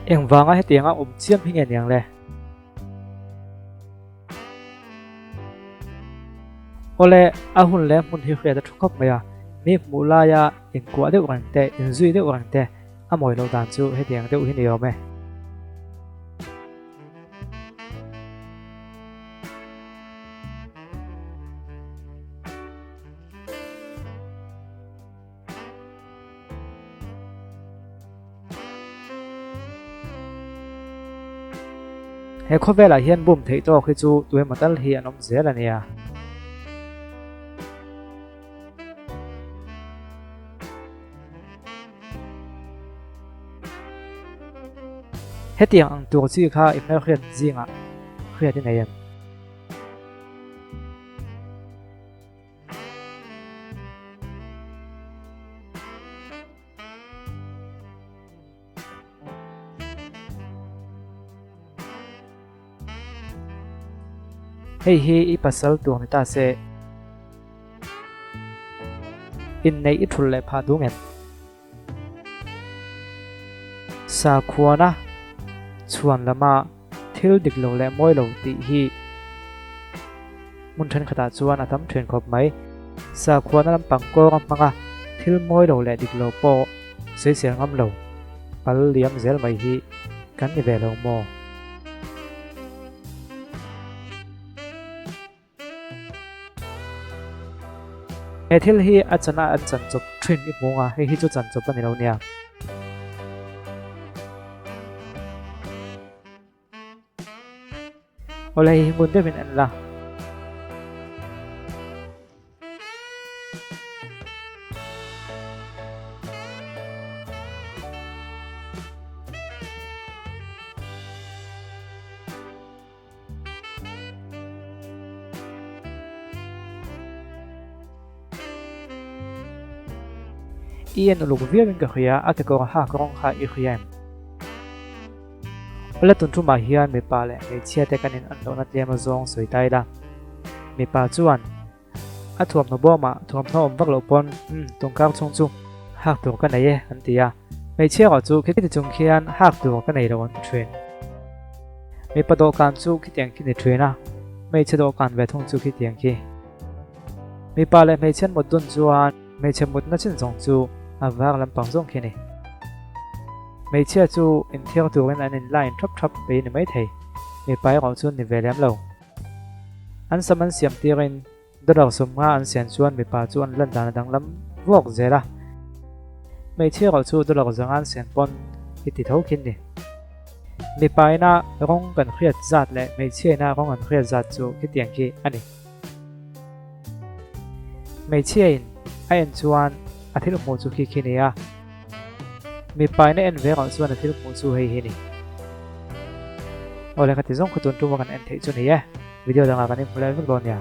eng wanga hetianga chiam hinge niang le ole ahun le mun hi khria da thukop maya mi mulaya in kwa de urang te in zui de urang te amoi lo dan chu hetiang de u hi ni ome he kho vela hian bum thei to khi chu tuai matal hi anom zel ania hetiang ang tur chi kha imna khian zinga khria ti nei hei hi I pasal tuang ni ta se in nei I thul le pha dungen sa khuana chuan lama thil dik lo le moi lo ti hi mun than khata chuan atam thlen khop mai sa khuana lam pang ko ngam manga thil moi lo le dik lo po sei siang ngam lo pal liam zel mai hi kan ni ve lo mo he thil hi achana an chan chop thin I munga he hi chu chan chop ani lo nia ole hi mun de min an la Ian lục viết bên kia à cái câu ha con ha ý khiêm ole tuần thu mà hiền mấy bà lệ mấy chia tay cái nên ăn đồ nát liam zong soi tay da mấy bà chuan à thuầm nó bỏ mà thuầm nó vắt lỗ pon tung cao chung chung hạc đồ cái này anh tia mấy chia họ chú cái chung khiên hạc đồ cái này đâu anh truyền mấy bà đồ can chú cái tiếng kia truyền à mấy chia đồ can về thông chú cái tiếng kia mấy bà lệ mấy chân một tuần chuan mấy chân một nó chân zong chú à vác làm bằng zong kia này mấy chia chú in theo tu cái anh line thấp về này mấy thầy mấy bài họ chuan về làm lâu anh xem anh xem tiền đó đầu sum nga anh xem chuan mấy bà chuan lần đàn đang lắm vóc dễ la mấy chia họ chu đó đầu rằng anh xem pon ít thấu kinh đi mấy bài na rong cần khuyết giặt lệ mấy chia na rong cần khuyết giặt chú cái tiền kia anh này mấy chia in anh chuan à thế lúc một chú khi này à mi pai na en ve ga chuan a thil mu chu hei hi ni ole ka ti zong khutun tu ma kan en thei chu ni ya video danga kan in pulai vek don ya